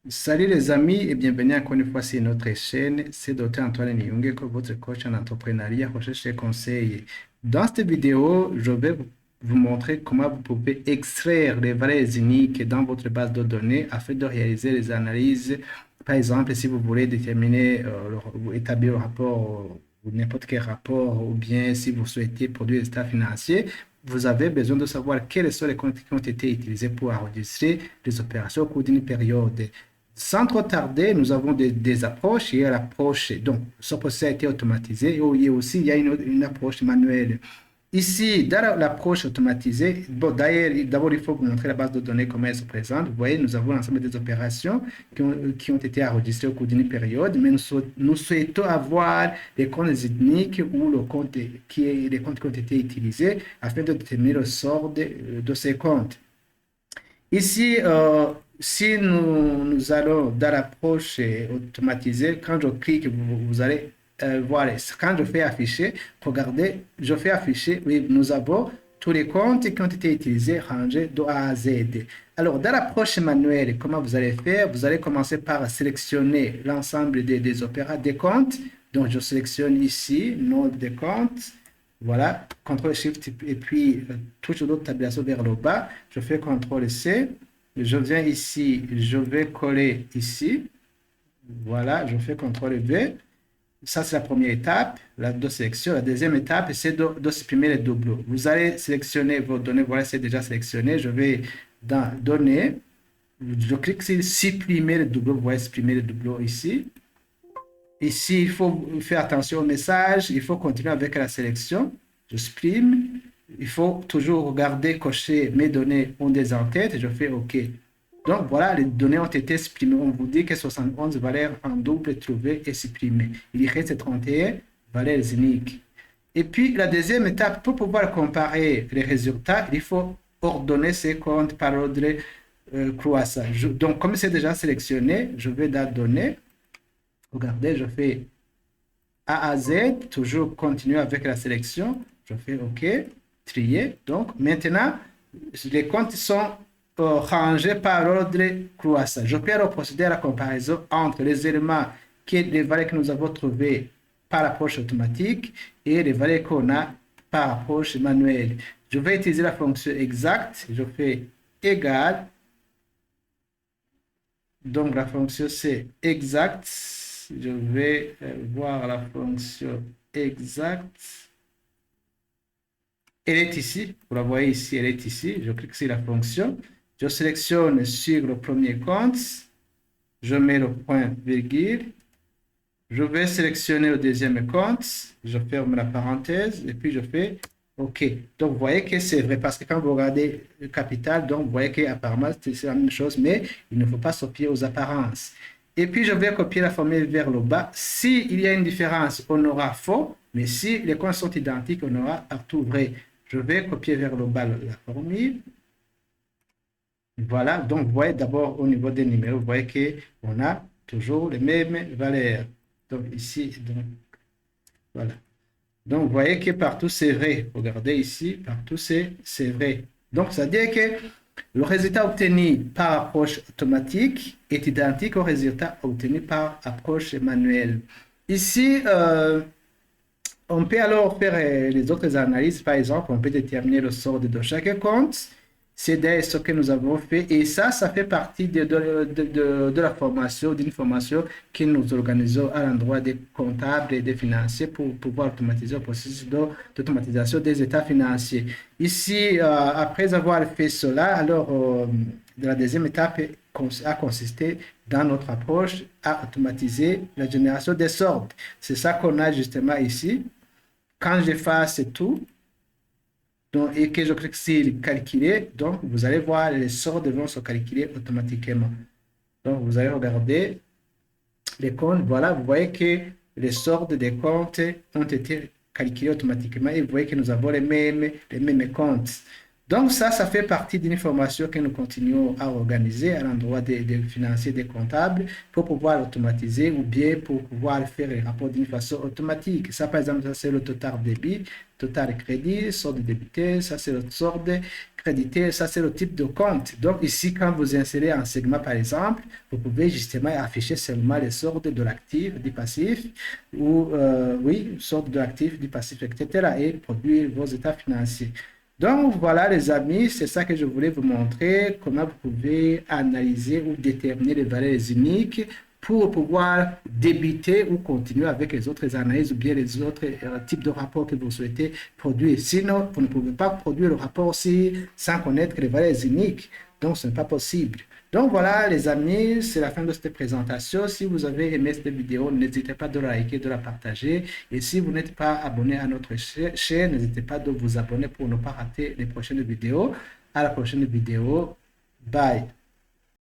Salut les amis et bienvenue encore une fois sur notre chaîne. C'est Dr Antoine Niyunge, votre coach en entrepreneuriat, recherche et conseil. Dans cette vidéo, je vais vous montrer comment vous pouvez extraire les valeurs uniques dans votre base de données afin de réaliser les analyses. Par exemple, si vous voulez déterminer, ou établir le rapport, ou n'importe quel rapport, ou bien si vous souhaitez produire des états financiers, vous avez besoin de savoir quels sont les comptes qui ont été utilisés pour enregistrer les opérations au cours d'une période. Sans trop tarder, nous avons des approches. Il y a l'approche, donc, ce processus a été automatisé. Et aussi, il y a une approche manuelle. Ici, dans l'approche automatisée, bon, d'ailleurs, d'abord, il faut vous montrer la base de données, comment elle se présente. Vous voyez, nous avons l'ensemble des opérations qui ont été enregistrées au cours d'une période, mais nous souhaitons avoir les comptes ethniques ou les comptes qui ont été utilisés afin de déterminer le sort de ces comptes. Ici, si nous allons dans l'approche automatisée, quand je clique, vous allez voir, quand je fais afficher, regardez, je fais afficher, oui, nous avons tous les comptes qui ont été utilisés, rangés de A à Z. Alors, dans l'approche manuelle, comment vous allez faire? Vous allez commencer par sélectionner l'ensemble des opéras des comptes. Donc, je sélectionne ici, nom des comptes. Voilà, CTRL-SHIFT et puis touche d'autres tabulation vers le bas. Je fais CTRL-C. Je viens ici, je vais coller ici. Voilà, je fais CTRL-V. Ça, c'est la première étape, de sélection. La deuxième étape, c'est de supprimer les doublons. Vous allez sélectionner vos données. Voilà, c'est déjà sélectionné. Je vais dans Données. Je clique sur supprimer les doublons. Vous voyez, supprimer les doublons ici. Ici, il faut faire attention au message. Il faut continuer avec la sélection. Je supprime. Il faut toujours regarder, cocher mes données ont des entêtes. Je fais OK. Donc, voilà, les données ont été supprimées. On vous dit que 71 valeurs en double trouvées et supprimées. Il reste 31 valeurs uniques. Et puis, la deuxième étape, pour pouvoir comparer les résultats, il faut ordonner ces comptes par ordre croissant. Donc, comme c'est déjà sélectionné, je vais dans Données. Regardez, je fais A à Z, toujours continuer avec la sélection. Je fais OK, trier. Donc, maintenant, les comptes sont rangés par ordre croissant. Je peux procéder à la comparaison entre les éléments, les valeurs que nous avons trouvées par approche automatique et les valeurs qu'on a par approche manuelle. Je vais utiliser la fonction exact. Je fais égal. Donc, la fonction c'est exact. Je vais voir la fonction exact. Elle est ici. Vous la voyez ici, elle est ici. Je clique sur la fonction. Je sélectionne sur le premier compte. Je mets le point virgule. Je vais sélectionner le deuxième compte. Je ferme la parenthèse et puis je fais OK. Donc, vous voyez que c'est vrai parce que quand vous regardez le capital, donc vous voyez qu'apparemment c'est la même chose, mais il ne faut pas se fier aux apparences. Et puis, je vais copier la formule vers le bas. S'il y a une différence, on aura faux, mais si les comptes sont identiques, on aura partout vrai. Je vais copier vers le bas la formule. Voilà, donc vous voyez d'abord au niveau des numéros, vous voyez qu'on a toujours les mêmes valeurs. Donc ici, donc, voilà. Donc, vous voyez que partout, c'est vrai. Regardez ici, partout, c'est vrai. Donc, ça veut dire que le résultat obtenu par approche automatique est identique au résultat obtenu par approche manuelle. Ici, on peut alors faire les autres analyses. Par exemple, on peut déterminer le solde de chaque compte. C'est ce que nous avons fait. Et ça fait partie de la formation, d'une formation que nous organisons à l'endroit des comptables et des financiers pour pouvoir automatiser le processus d'automatisation des états financiers. Ici, après avoir fait cela, alors la deuxième étape a consisté dans notre approche à automatiser la génération des soldes. C'est ça qu'on a justement ici. Quand j'efface tout, donc, et que je clique sur calculer, donc vous allez voir les soldes vont se calculer automatiquement. Donc vous allez regarder les comptes, voilà, vous voyez que les soldes des comptes ont été calculés automatiquement et vous voyez que nous avons les mêmes comptes. Donc ça fait partie d'une formation que nous continuons à organiser à l'endroit des financiers, des comptables, pour pouvoir automatiser ou bien pour pouvoir faire les rapports d'une façon automatique. Ça, par exemple, ça c'est le total débit, total crédit, solde débité, ça c'est le solde crédité, ça c'est le type de compte. Donc ici, quand vous insérez un segment, par exemple, vous pouvez justement afficher seulement les soldes de l'actif, du passif, ou oui, solde de l'actif, du passif, etc. et produire vos états financiers. Donc voilà les amis, c'est ça que je voulais vous montrer, comment vous pouvez analyser ou déterminer les valeurs uniques pour pouvoir débuter ou continuer avec les autres analyses ou bien les autres types de rapports que vous souhaitez produire. Sinon, vous ne pouvez pas produire le rapport aussi sans connaître les valeurs uniques. Donc, ce n'est pas possible. Donc voilà les amis, c'est la fin de cette présentation. Si vous avez aimé cette vidéo, n'hésitez pas de liker, de la partager. Et si vous n'êtes pas abonné à notre chaîne, n'hésitez pas de vous abonner pour ne pas rater les prochaines vidéos. À la prochaine vidéo. Bye.